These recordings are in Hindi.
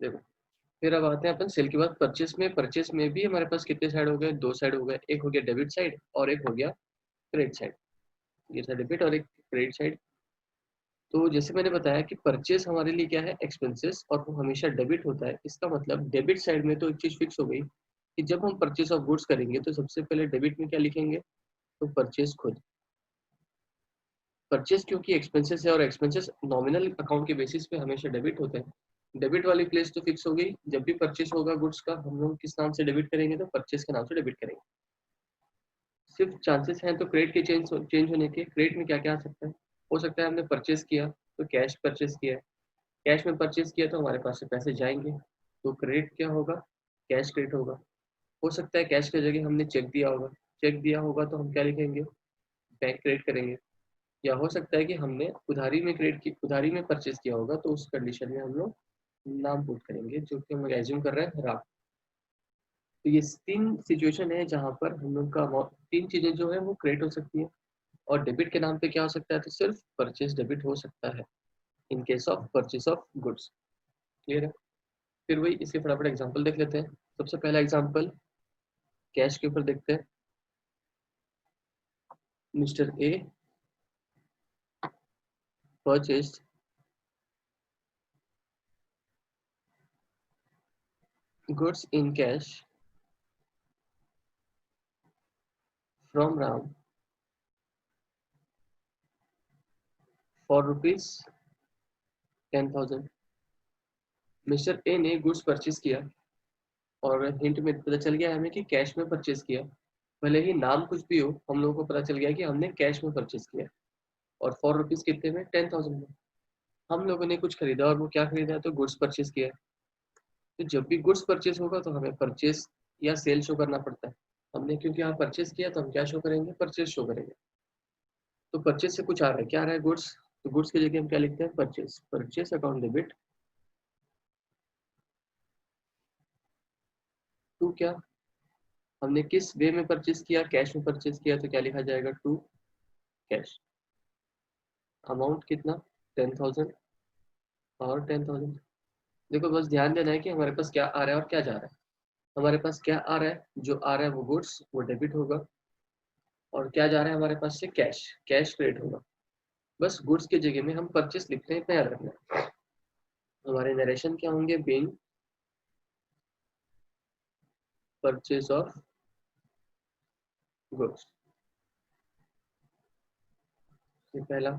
देखो, फिर अब आते हैं अपन सेल के बाद परचेस में। परचेस में भी हमारे पास कितने साइड हो गए, 2 साइड हो गए। एक हो गया डेबिट साइड और एक हो गया क्रेडिट साइड। ये था डेबिट और एक क्रेडिट साइड। तो जैसे मैंने बताया कि परचेस हमारे लिए क्या है, एक्सपेंसेस, और वो हमेशा डेबिट होता है। इसका मतलब डेबिट साइड में तो एक चीज फिक्स हो गई कि जब हम परचेस ऑफ गुड्स करेंगे तो सबसे पहले डेबिट में क्या लिखेंगे, तो परचेस खुद। परचेस क्योंकि एक्सपेंसेस है और एक्सपेंसेस नॉमिनल अकाउंट के बेसिस पे हमेशा डेबिट होते हैं। डेबिट वाली प्लेस तो फिक्स हो गई। जब भी परचेस होगा गुड्स का, हम लोग किस नाम से डेबिट करेंगे, तो परचेस के नाम से डेबिट करेंगे। सिर्फ चांसेस हैं तो क्रेडिट के चेंज होने के। क्रेडिट में क्या क्या आ सकता है, हो सकता है हमने परचेस किया तो कैश परचेस किया है, कैश में परचेस किया तो हमारे पास से पैसे जाएंगे, तो क्रेडिट क्या होगा, कैश क्रेडिट होगा। हो सकता है कैश की जगह हमने चेक दिया होगा, चेक दिया होगा तो हम क्या लिखेंगे, बैंक क्रेडिट करेंगे। या हो सकता है कि हमने उधारी में क्रेडिट की, उधारी में परचेस किया होगा, तो उस कंडीशन में हम लोग नाम पुट करेंगे, जो कि हम एज्यूम कर रहे हैं राम। तो ये 3 सिचुएशन है जहाँ पर हम लोग का 3 चीजें जो है वो क्रेडिट हो सकती है। और डेबिट के नाम पे क्या हो सकता है, तो सिर्फ परचेस डेबिट हो सकता है in case of purchase of goods. Clear है। फिर वही इसके फटाफट एग्जांपल देख लेते हैं। सबसे पहला एग्जांपल कैश के ऊपर देखते हैं। Mister A purchased goods in cash from Ram for rupees 10,000। Mister A ने गुड्स परचेज किया और हिंट में पता चल गया हमें कि कैश में परचेज किया। भले ही नाम कुछ भी हो, हम लोगों को पता चल गया कि हमने कैश में परचेज किया। और फॉर रुपीज कितने में, 10,000 में। हम लोगों ने कुछ खरीदा और वो क्या खरीदा, तो गुड्स परचेज किया। तो जब भी गुड्स परचेज होगा तो हमें परचेज या सेल शो करना पड़ता है। हमने क्योंकि यहाँ परचेज किया तो हम क्या शो करेंगे, परचेज शो करेंगे। तो परचेज से कुछ आ रहा है, क्या आ रहा है, गुड्स। तो गुड्स की जगह हम क्या लिखते हैं, purchase. Purchase account debit to क्या, हमने किस वे में परचेज किया, कैश में परचेज किया, तो क्या लिखा जाएगा, टू कैश। अमाउंट कितना, 10,000 और 10,000। देखो बस ध्यान देना है कि हमारे पास क्या आ रहा है और क्या जा रहा है। हमारे पास क्या आ रहा है, जो आ रहा है वो गुड्स, वो डेबिट होगा। और क्या जा रहा है हमारे पास से, कैश, कैश क्रेडिट होगा। बस गुड्स की जगह में हम परचेस लिखते हैं, इतना याद रखना है। हमारे नरेशन क्या होंगे, बीइंग परचेज ऑफ गुड्स, ये पहला।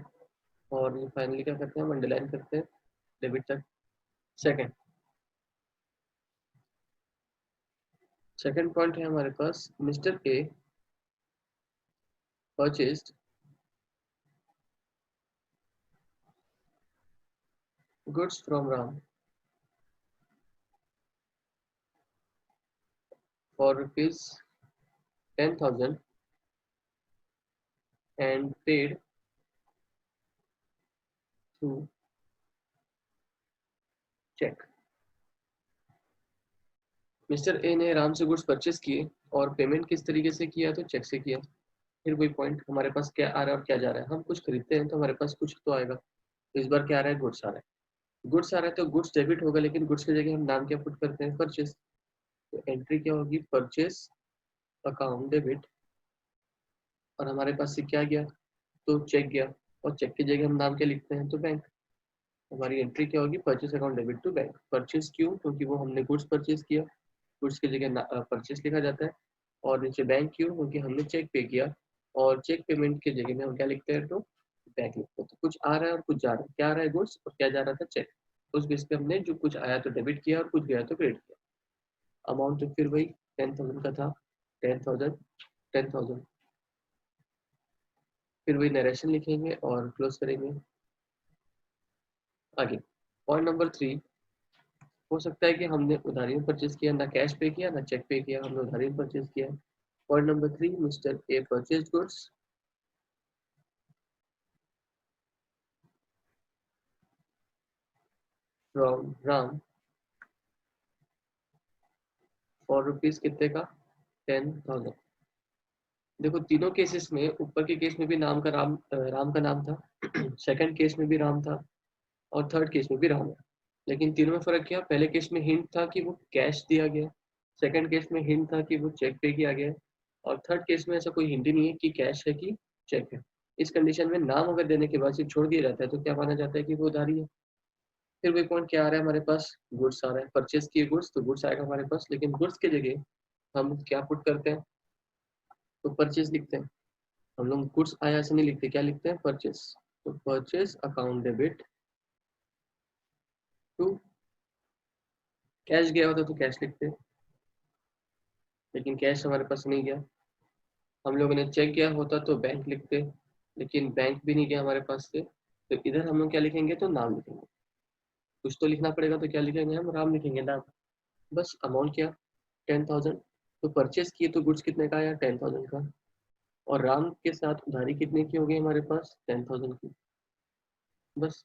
और ये फाइनली क्या करते हैं, हम अंडरलाइन करते हैं डेबिट तक। सेकंड, सेकंड पॉइंट है हमारे पास, mister A purchased goods from Ram for rupees 10,000 and paid through check। Mister A ने राम से गुड्स परचेस किए और पेमेंट किस तरीके से किया, तो चेक से किया। फिर वही पॉइंट, हमारे पास क्या आ रहा है और क्या जा रहा है। हम कुछ खरीदते हैं तो हमारे पास कुछ तो आएगा, तो इस बार क्या आ रहा है, गुड्स आ रहा है। गुड्स आ रहा है तो गुड्स डेबिट होगा, लेकिन गुड्स की जगह हम नाम क्या पुट करते हैं, परचेस। तो एंट्री क्या होगी, परचेस अकाउंट डेबिट। और हमारे पास से क्या गया, तो चेक गया। और चेक की जगह हम नाम क्या लिखते हैं, तो बैंक। हमारी एंट्री क्या होगी, purchase account debit to bank. Purchase क्यों, क्योंकि वो हमने गुड्स परचेस किया, गुड्स की जगह परचेस लिखा जाता है। और नीचे बैंक क्यों, क्योंकि हमने चेक पे किया, और चेक पेमेंट की जगह में हम क्या लिखते हैं, तो बैंक लिखते हैं। तो कुछ आ रहा है और कुछ जा रहा है, क्या आ रहा है, गुड्स, और क्या जा रहा था, चेक। उस बेस पे हमने जो कुछ आया तो डेबिट किया और कुछ गया तो क्रेडिट किया। अमाउंट तो फिर वही 10,000 का था, 10,000, 10,000। फिर वही नरेशन लिखेंगे और क्लोज करेंगे। आगे पॉइंट नंबर 3, हो सकता है कि हमने उधारी में परचेज किया, ना कैश पे किया ना चेक पे किया, हमने उधारी में परचेज किया। Point number 3, mister A purchase goods from Ram for rupees कितने का, 10,000। देखो तीनों केसेस में, ऊपर के केस में भी नाम का राम का नाम था, सेकंड केस में भी राम था, और थर्ड केस में भी राम है। लेकिन तीनों में फर्क क्या, पहले केस में हिंट था कि वो कैश दिया गया, सेकंड केस में हिंट था कि वो चेक पे किया गया, और थर्ड केस में ऐसा कोई हिंट ही नहीं है कि कैश है कि चेक है। इस कंडीशन में नाम अगर देने के बाद सिर्फ छोड़ दिया जाता है तो क्या माना जाता है कि वो उधारी है। फिर वही पॉइंट क्या आ रहा है हमारे पास, गुड्स आ रहा है, परचेज किए गुड्स तो गुड्स आएगा हमारे पास, लेकिन गुड्स की जगह हम क्या पुट करते हैं, तो परचेज लिखते हैं। हम लोग गुड्स आया ऐसे नहीं लिखते, क्या लिखते हैं, परचेज। तो purchase account debit to, cash गया होता तो कैश लिखते, लेकिन कैश हमारे पास नहीं गया। हम लोगों ने चेक गया होता तो बैंक लिखते, लेकिन बैंक भी नहीं गया हमारे पास से, तो इधर हम लोग क्या लिखेंगे, तो नाम लिखेंगे। कुछ तो लिखना पड़ेगा, तो क्या लिखेंगे, हम राम लिखेंगे, नाम। बस अमाउंट क्या, 10,000। तो परचेज किए तो गुड्स कितने का आया, 10,000 का, और राम के साथ उधारी कितने की हो गई हमारे पास, 10,000 की। बस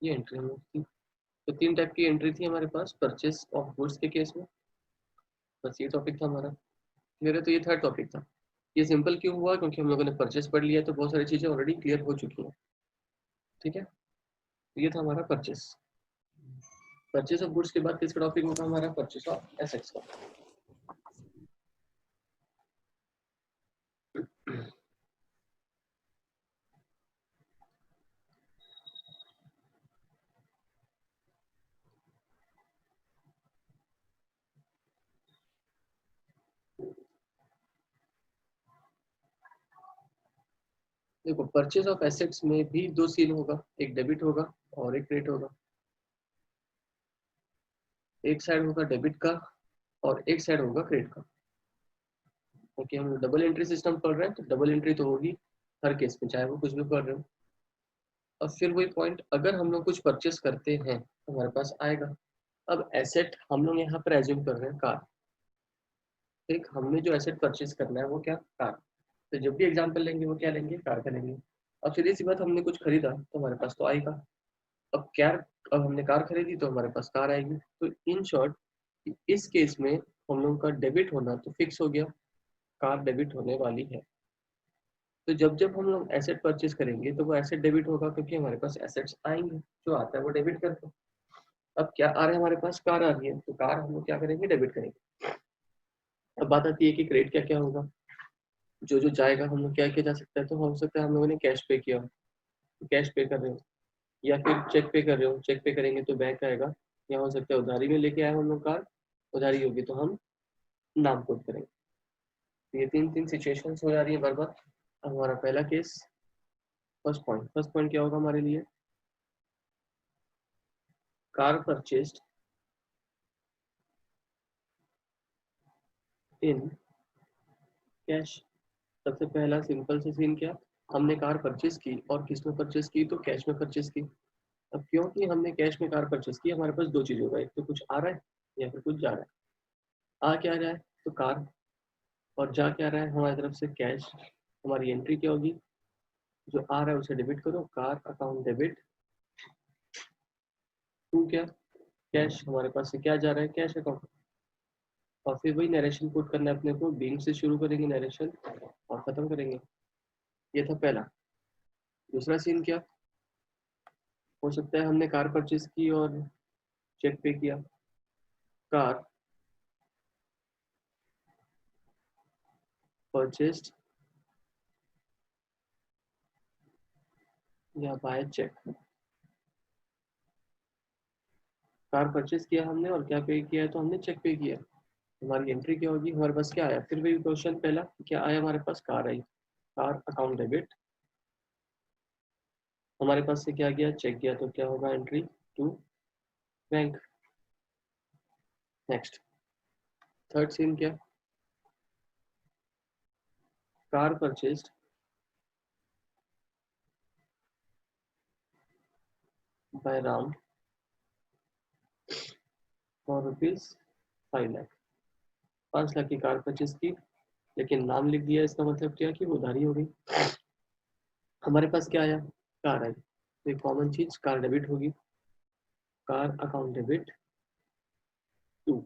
ये एंट्री हम लोग थी। तो तीन टाइप की एंट्री थी हमारे पास परचेज ऑफ गुड्स के केस में। बस ये टॉपिक था हमारा, क्लियर है। तो ये थर्ड टॉपिक था। ये सिंपल क्यों हुआ, क्योंकि हम लोगों ने परचेज पढ़ लिया तो बहुत सारी चीजें ऑलरेडी क्लियर हो चुकी हैं। ठीक है, तो ये था हमारा परचेज। परचेज ऑफ गुड्स के बाद किसका टॉपिक होगा हमारा, परचेज ऑफ एसेट्स का। देखो, परचेज ऑफ एसेट्स में भी दो सीन होगा, एक डेबिट होगा और एक क्रेडिट होगा। एक साइड होगा डेबिट का और एक साइड होगा क्रेडिट का। क्योंकि हम डबल एंट्री सिस्टम पढ़ रहे हैं तो डबल एंट्री तो होगी हर केस में, चाहे वो कुछ भी पढ़ रहे हो। और फिर वही पॉइंट, अगर हम लोग कुछ परचेस करते हैं तो हमारे पास आएगा। अब एसेट हम लोग यहाँ पर एज्यूम कर रहे हैं कार। ठीक, हमने जो एसेट परचेस करना है वो क्या, कार। तो जब भी एग्जांपल लेंगे वो क्या लेंगे, कार का लेंगे। अब सीधी सी बात, हमने कुछ खरीदा तो हमारे पास तो आएगा। अब क्या, अब हमने कार खरीदी तो हमारे पास कार आएगी। तो इन शॉर्ट, इस केस में हम लोग का डेबिट होना तो फिक्स हो गया, कार डेबिट होने वाली है। तो जब जब हम लोग एसेट परचेज करेंगे तो वो एसेट डेबिट होगा, क्योंकि हमारे पास एसेट्स आएंगे, जो आता है वो डेबिट करते हैं। अब क्या आ रहा है हमारे पास, कार आ रही है, तो कार हम लोग क्या करेंगे, डेबिट करेंगे। अब बात आती है कि क्रेडिट क्या क्या होगा, जो जो जाएगा हम लोग क्या किया जा सकता है, तो हो सकता है हम लोगों ने कैश पे किया हो, तो कैश पे कर रहे हो, या फिर चेक पे कर रहे हो, चेक पे करेंगे तो बैंक आएगा, या हो सकता है उधारी में लेके आए हम लोग कार, उधारी होगी तो हम नाम कोड करेंगे। तो ये तीन तीन सिचुएशंस हो जा रही है बार बार। अब हमारा पहला केस, फर्स्ट पॉइंट क्या होगा हमारे लिए, कार परचेस्ड इन कैश। सबसे पहला सिंपल से सीन क्या, हमने कार परचेज की और किस में परचेज की, तो कैश में परचेज की। अब क्योंकि हमने कैश में कार परचेज की, हमारे पास दो चीज होगा, एक तो कुछ आ रहा है या फिर कुछ जा रहा है। आ क्या रहा है, तो कार, और जा क्या रहा है हमारी तरफ से, कैश। हमारी एंट्री क्या होगी, जो आ रहा है उसे डेबिट करो, कार अकाउंट डेबिट टू क्या, कैश। हमारे पास से क्या जा रहा है, कैश अकाउंट। और फिर वही नरेशन पुट करना है अपने को, बीइंग से शुरू करेंगे नरेशन और खत्म करेंगे। ये था पहला। दूसरा सीन क्या हो सकता है, हमने कार परचेज की और चेक पे किया, कार परचेस्ड या बाय चेक। कार परचेज किया हमने और क्या पे किया है, तो हमने चेक पे किया। हमारी एंट्री क्या होगी, हमारे पास क्या आया, फिर वही क्वेश्चन पहला, क्या आया हमारे पास, कार आई, कार अकाउंट डेबिट। हमारे पास से क्या गया, चेक गया, तो क्या होगा, entry to bank. Next, third scene क्या, car purchased by Ram for rupees 5 lakh. 5 lakh की कार परचेज की, लेकिन नाम लिख दिया, इसका मतलब क्या कि वो उधारी हो गई। हमारे पास क्या आया, कार आई, तो एक कॉमन चीज, कार डेबिट होगी, कार अकाउंट डेबिट टू।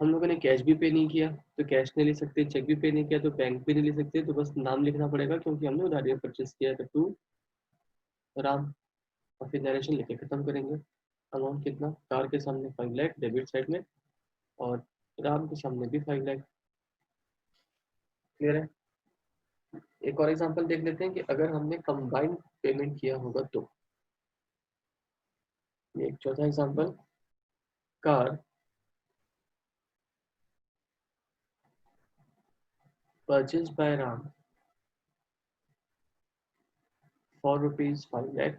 हम लोगों ने कैश भी पे नहीं किया तो कैश नहीं ले सकते, चेक भी पे नहीं किया तो बैंक भी नहीं ले सकते, तो बस नाम लिखना पड़ेगा, क्योंकि हमने उधारी में परचेस किया है, तो टू राम। और फिर नरेशन लेके खत्म करेंगे। अमाउंट कितना, कार के सामने 5 लाख डेबिट साइड में और राम के सामने भी 5 लाख। क्लियर है। एक और एग्जांपल देख लेते हैं कि अगर हमने कंबाइंड पेमेंट किया होगा तो। ये एक चौथा example, car purchase by Ram for ₹5 lakh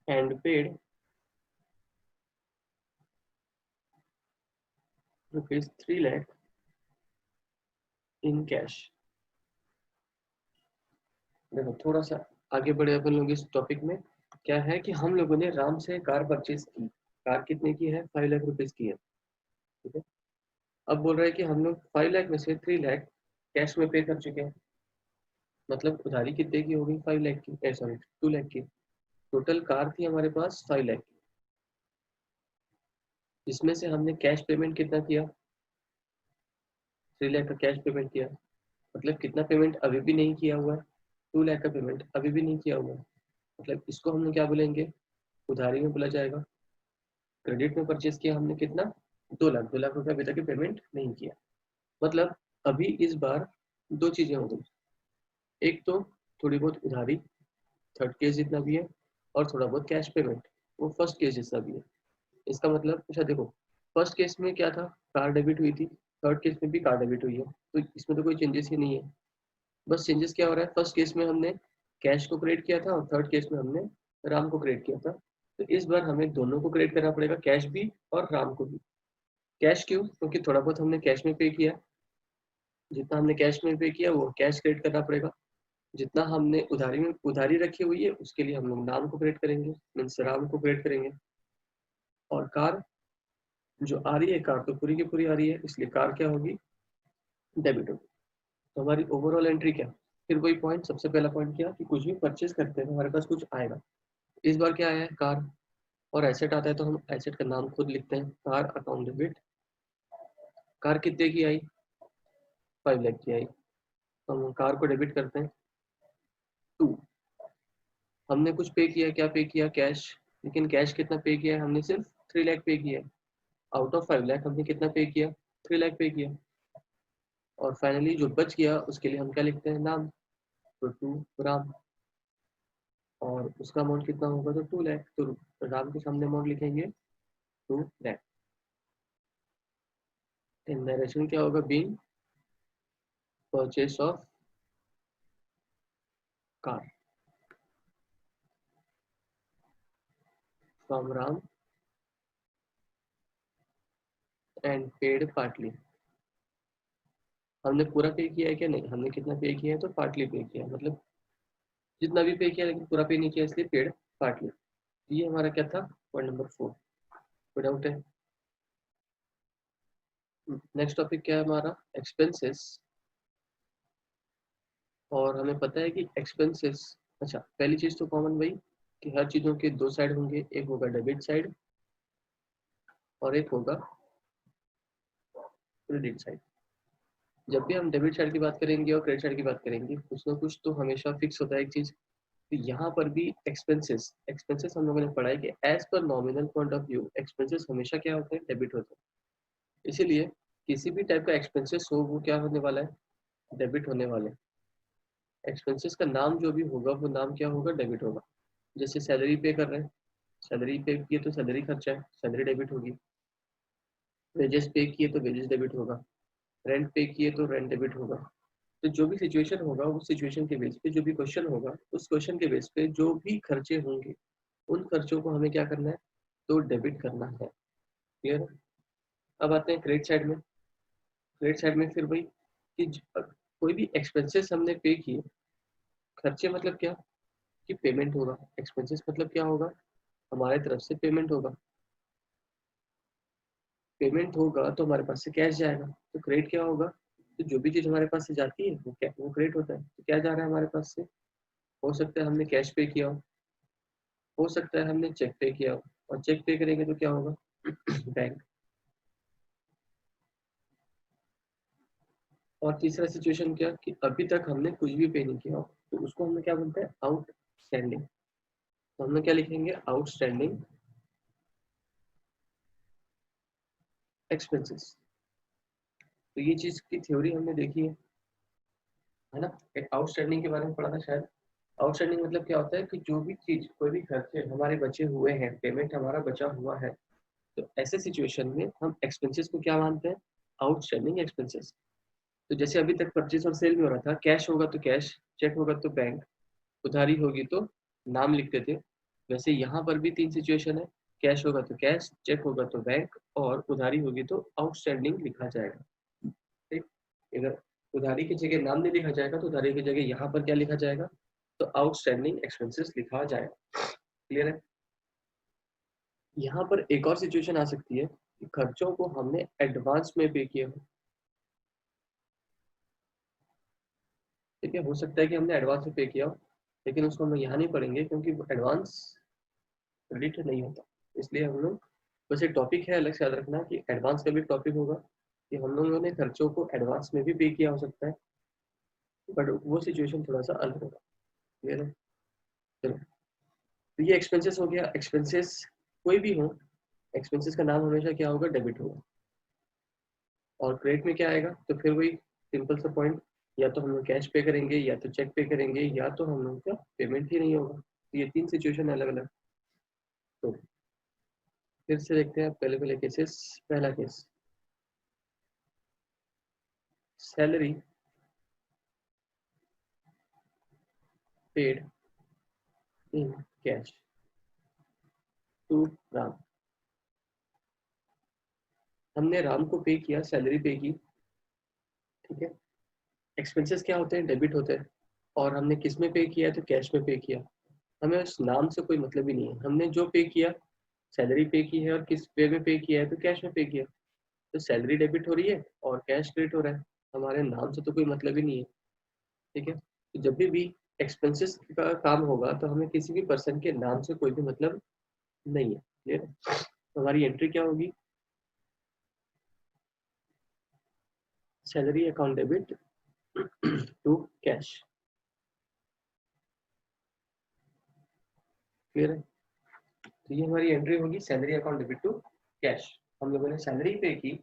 and paid ₹3 lakh in cash. देखो थोड़ा सा आगे बढ़े अपन लोग इस टॉपिक में। क्या है कि हम लोगों ने राम से कार परचेज की, कार कितने की है, 5 लाख रुपीज की है। ठीक है। अब बोल रहा है कि हम लोग 5 लाख में से 3 लाख कैश में पे कर चुके हैं। मतलब उधारी कितने की हो गई, 5 लाख की, सॉरी 2 लाख की। टोटल कार थी हमारे पास 5 लाख की, जिसमें से हमने कैश पेमेंट कितना किया, 3 लाख का कैश पेमेंट किया। मतलब कितना पेमेंट अभी भी नहीं किया हुआ है, 2 लाख का पेमेंट अभी भी नहीं किया हुआ है। मतलब इसको हम लोग क्या बोलेंगे, उधारी में बोला जाएगा। क्रेडिट में परचेज किया हमने कितना, 2 लाख रुपए अभी तक पेमेंट नहीं किया। मतलब अभी इस बार दो चीजें हो गई, एक तो थोड़ी बहुत उधारी थर्ड केस जितना भी है, और थोड़ा बहुत कैश पेमेंट वो फर्स्ट केस जितना भी है। इसका मतलब अच्छा देखो, फर्स्ट केस में क्या था, कार डेबिट हुई थी, थर्ड केस में भी कार डेबिट हुई है, तो इसमें तो कोई चेंजेस ही नहीं है। बस चेंजेस क्या हो रहा है, फर्स्ट केस में हमने कैश को क्रिएट किया था और थर्ड केस में हमने राम को क्रिएट किया था। तो इस बार हमें दोनों को क्रिएट करना पड़ेगा, कैश भी और राम को भी। कैश क्यों, क्योंकि थोड़ा बहुत हमने कैश में पे किया, जितना हमने कैश में पे किया वो कैश क्रिएट करना पड़ेगा। जितना हमने उधारी में उधारी रखी हुई है उसके लिए हम लोग नाम को क्रिएट करेंगे, मीन्स राम को क्रिएट करेंगे। और कार जो आ रही है, कार तो पूरी की पूरी आ रही है, इसलिए कार क्या होगी, डेबिट होगी। तो हमारी ओवरऑल एंट्री क्या, फिर वही पॉइंट, सबसे पहला पॉइंट क्या कि कुछ भी परचेज करते हैं तो हमारे पास कुछ आएगा। इस बार क्या आया है, कार। और एसेट आता है तो हम एसेट का नाम खुद लिखते हैं, कार अकाउंट डेबिट। कार कितने की आई, 5 लाख की आई, तो हम कार को डेबिट करते हैं 2। हमने कुछ पे किया, क्या पे किया, कैश। लेकिन कैश कितना पे किया है हमने, सिर्फ 3 लाख पे किया है। आउट ऑफ 5 लाख हमने कितना पे किया, 3 लाख पे किया। और फाइनली जो बच गया उसके लिए हम क्या लिखते हैं, नाम, तो 2 राम। और उसका अमाउंट कितना होगा, तो 2 लाख, तो राम के सामने अमाउंट लिखेंगे 2 लाख। इन डायरेक्शन क्या होगा, being purchase of car from Ram and paid partly. हमने पूरा पे किया है क्या, नहीं, हमने कितना पे किया है, तो पार्टली पे किया है। मतलब जितना भी पे किया लेकिन पूरा पे नहीं किया, इसलिए पेड पार्टली। ये हमारा क्या था, पॉइंट नंबर 4। कोई डाउट है। नेक्स्ट टॉपिक क्या है हमारा, एक्सपेंसेस। और हमें पता है कि एक्सपेंसेस, अच्छा पहली चीज तो कॉमन भाई कि हर चीजों के दो साइड होंगे, एक होगा डेबिट साइड और एक होगा क्रेडिट साइड। जब भी हम डेबिट साइड की बात करेंगे और क्रेडिट साइड की बात करेंगे, कुछ ना कुछ तो हमेशा फिक्स होता है एक चीज। तो यहाँ पर भी एक्सपेंसेस, एक्सपेंसेस हम लोगों ने पढ़ा है कि as per nominal point of view expenses हमेशा क्या होते हैं, डेबिट होते हैं। इसीलिए किसी भी टाइप का एक्सपेंसेस हो वो क्या होने वाला है, डेबिट होने वाले। एक्सपेंसेस का नाम जो भी होगा वो नाम क्या होगा, डेबिट होगा। जैसे सैलरी पे कर रहे हैं, सैलरी पे किए तो सैलरी खर्चा है, सैलरी डेबिट होगी। वेजेस पे किए तो वेजेस डेबिट होगा। रेंट पे किए तो रेंट डेबिट होगा। तो जो भी सिचुएशन होगा उस सिचुएशन के बेस पे, जो भी क्वेश्चन होगा उस क्वेश्चन के बेस पे जो भी खर्चे होंगे उन खर्चों को हमें क्या करना है, तो डेबिट करना है। क्लियर। अब आते हैं क्रेडिट साइड में। क्रेडिट साइड में फिर वही कि कोई भी एक्सपेंसेस हमने पे किए, खर्चे मतलब क्या कि पेमेंट होगा, एक्सपेंसेस मतलब क्या होगा, हमारे तरफ से पेमेंट होगा। पेमेंट होगा तो हमारे पास से कैश जाएगा, तो क्रेडिट क्या होगा, तो जो भी चीज हमारे पास से जाती है वो क्या, वो क्रेडिट होता है। तो क्या जा रहा है हमारे पास से, हो सकता है हमने कैश पे किया हो सकता है हमने चेक पे किया हो। और चेक पे करेंगे तो क्या होगा, बैंक। और तीसरा सिचुएशन क्या कि अभी तक हमने कुछ भी पे नहीं किया हो, तो उसको हमें क्या बोलते हैं, आउटस्टैंडिंग। तो हम लोग क्या लिखेंगे, आउटस्टैंडिंग एक्सपेंसेस। तो ये चीज की थ्योरी हमने देखी है ना। एक आउटस्टैंडिंग के बारे में पढ़ा था शायद। आउटस्टैंडिंग मतलब क्या होता है कि जो भी चीज, कोई भी खर्चे हमारे बचे हुए हैं, पेमेंट हमारा बचा हुआ है, तो ऐसे सिचुएशन में हम एक्सपेंसेस को क्या मानते हैं, आउटस्टैंडिंग एक्सपेंसेस। तो जैसे अभी तक परचेज और सेल में हो रहा था, कैश होगा तो कैश, चेक होगा तो बैंक, उधारी होगी तो नाम लिखते थे। वैसे यहाँ पर भी तीन सिचुएशन है, कैश होगा तो कैश, चेक होगा तो बैंक, और उधारी होगी तो आउटस्टैंडिंग लिखा जाएगा। ठीक, अगर उधारी की जगह नाम नहीं लिखा जाएगा तो उधारी की जगह यहाँ पर क्या लिखा जाएगा, तो आउटस्टैंडिंग एक्सपेंसेस लिखा जाएगा। क्लियर है। यहाँ पर एक और सिचुएशन आ सकती है कि खर्चों को हमने एडवांस में पे किया हो। ठीक है, हो सकता है कि हमने एडवांस में पे किया हो, लेकिन उसको हम यहाँ नहीं पढ़ेंगे क्योंकि एडवांस क्रेडिट नहीं होता। इसलिए हम लोग, बस एक टॉपिक है अलग से याद रखना कि एडवांस का भी टॉपिक होगा कि हम लोगों ने खर्चों को एडवांस में भी पे किया हो सकता है, बट वो सिचुएशन थोड़ा सा अलग होगा। क्लियर है। चलो, तो ये एक्सपेंसेस हो गया। एक्सपेंसेस कोई भी हो, एक्सपेंसेस का नाम हमेशा क्या होगा, डेबिट होगा। और क्रेडिट में क्या आएगा, तो फिर वही सिंपल सा पॉइंट, या तो हम लोग कैश पे करेंगे, या तो चेक पे करेंगे, या तो हम लोग का पेमेंट ही नहीं होगा। तो ये तीन सिचुएशन अलग अलग। तो फिर से देखते हैं पहले पहले केसेस। पहला case, salary paid in cash to Ram. हमने राम को पे किया, सैलरी पे की। ठीक है, एक्सपेंसेस क्या होते हैं, डेबिट होते हैं। और हमने किस में पे किया है, तो कैश में पे किया। हमें उस नाम से कोई मतलब ही नहीं है, हमने जो पे किया, सैलरी पे की है और किस पे में पे किया है, तो कैश में पे किया। तो सैलरी डेबिट हो रही है और कैश क्रेडिट हो रहा है, हमारे नाम से तो कोई मतलब ही नहीं है। ठीक है, तो जब भी एक्सपेंसेस का काम होगा तो हमें किसी भी पर्सन के नाम से कोई भी मतलब नहीं है। क्लियर है। तो हमारी एंट्री क्या होगी, salary account debit to cash. Clear है। तो ये हमारी एंट्री होगी, salary account debit to cash. हम लोगों ने सैलरी पे की,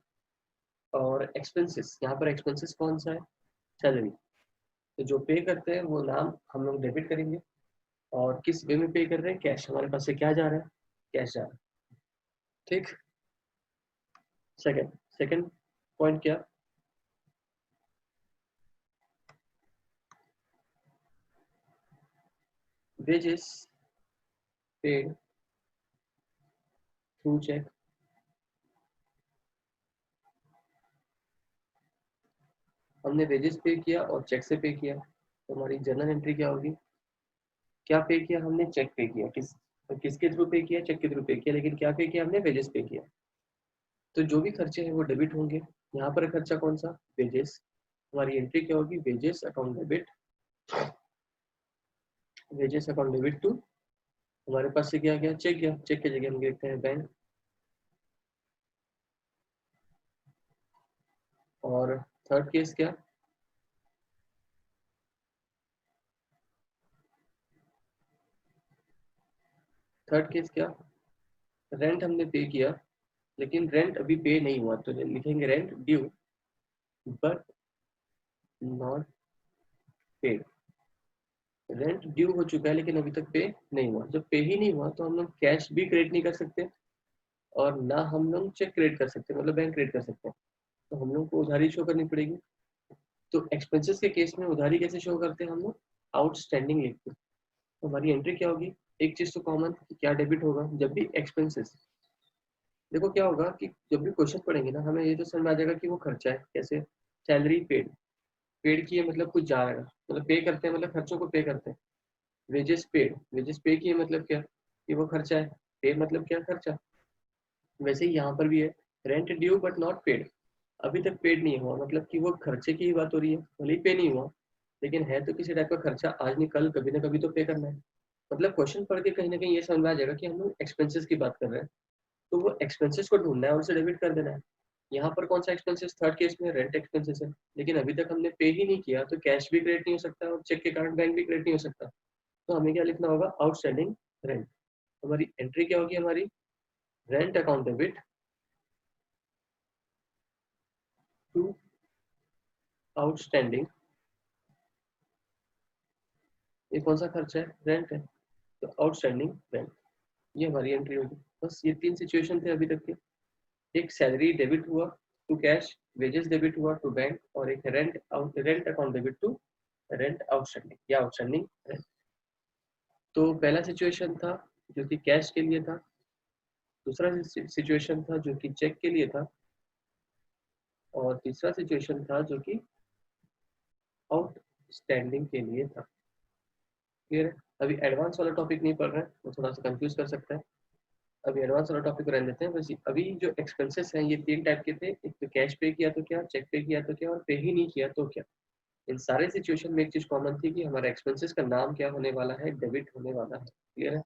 और एक्सपेंसेस, यहाँ पर एक्सपेंसेस कौन सा है, सैलरी। तो जो पे करते हैं वो नाम हम लोग डेबिट करेंगे, और किस वे में पे कर रहे हैं, कैश। हमारे पास से क्या जा रहा है, कैश जा रहा है। ठीक। सेकंड सेकंड पॉइंट क्या, वेजेस पेड थ्रू चेक। हमने वेजेस पे किया और चेक से पे किया, तो हमारी जर्नल एंट्री क्या होगी, क्या पे किया हमने, चेक पे किया। किसके थ्रू पे किया, चेक के थ्रू पे किया, लेकिन क्या पे किया हमने, वेजेस पे किया। तो जो भी खर्चे हैं वो डेबिट होंगे। यहाँ पर खर्चा कौन सा, वेजेस। हमारी एंट्री क्या होगी, wages account debit, wages account debit to, हमारे पास से क्या गया, चेक गया। चेक की जगह हम लिखते हैं बैंक। और थर्ड केस क्या, थर्ड केस क्या, रेंट हमने पे किया, लेकिन रेंट अभी पे नहीं हुआ, तो लिखेंगे rent due but not paid. Rent due हो चुका है लेकिन अभी तक पे नहीं हुआ। जब पे ही नहीं हुआ तो हम लोग कैश भी क्रेडिट नहीं कर सकते, और ना हम लोग चेक क्रेडिट कर सकते, मतलब बैंक क्रेडिट कर सकते हैं। तो हम लोग को उधारी शो करनी पड़ेगी। तो एक्सपेंसेस के केस में उधारी कैसे शो करते हैं हम लोग, आउटस्टैंडिंग लिखते हैं। तो हमारी एंट्री क्या होगी, एक चीज तो कॉमन, क्या डेबिट होगा जब भी एक्सपेंसेस। देखो क्या होगा कि जब भी क्वेश्चन पढ़ेंगे ना, हमें ये तो समझ में आ जाएगा कि वो खर्चा है। कैसे, सैलरी पेड, पेड किए मतलब कुछ जा रहा है, मतलब पे करते हैं, मतलब खर्चों को पे करते हैं। वेजेस पेड, वेजेस पे किए मतलब क्या, कि वो खर्चा है। पे मतलब क्या, खर्चा। वैसे ही यहाँ पर भी है, rent due but not paid, अभी तक पेड नहीं हुआ, मतलब कि वो खर्चे की ही बात हो रही है, भले ही पे नहीं हुआ, लेकिन है तो किसी टाइप का खर्चा, आज नहीं कल कभी ना कभी तो पे करना है। मतलब क्वेश्चन पढ़ के कहीं ना कहीं ये समझ में आ जाएगा कि हम लोग एक्सपेंसेस की बात कर रहे हैं, तो वो एक्सपेंसेस को ढूंढना है और उसे डेबिट कर देना है। यहाँ पर कौन सा एक्सपेंसेस, थर्ड केस में रेंट एक्सपेंसेस है, लेकिन अभी तक हमने पे ही नहीं किया, तो कैश भी क्रेडिट नहीं हो सकता और चेक के कारण बैंक भी क्रेडिट नहीं हो सकता। तो हमें क्या लिखना होगा, आउटस्टैंडिंग रेंट। हमारी एंट्री क्या होगी, हमारी rent account debit to outstanding. ये कौन सा खर्चा है, रेंट है, तो आउटस्टैंडिंग रेंट, ये हमारी एंट्री होगी। बस ये 3 सिचुएशन थे अभी तक के। एक सैलरी डेबिट हुआ टू कैश, वेजेस डेबिट हुआ टू बैंक, और एक rent account debit to rent outstanding या आउटस्टैंडिंग रेंट। तो पहला सिचुएशन था जो कि कैश के लिए था, दूसरा सिचुएशन था जो कि चेक के लिए था, और तीसरा सिचुएशन था जो कि आउटस्टैंडिंग के लिए था। क्लियर है? अभी एडवांस वाला टॉपिक नहीं पढ़ रहे हैं, वो थोड़ा सा कंफ्यूज कर सकता है। अभी एडवांस वाला टॉपिक रहने देते हैं। बस अभी जो एक्सपेंसेस हैं ये 3 टाइप के थे, एक तो कैश पे किया तो क्या, चेक पे किया तो क्या, और पे ही नहीं किया तो क्या। इन सारे सिचुएशन में एक चीज कॉमन थी कि हमारा एक्सपेंसेस का नाम क्या होने वाला है, डेबिट होने वाला है। क्लियर है?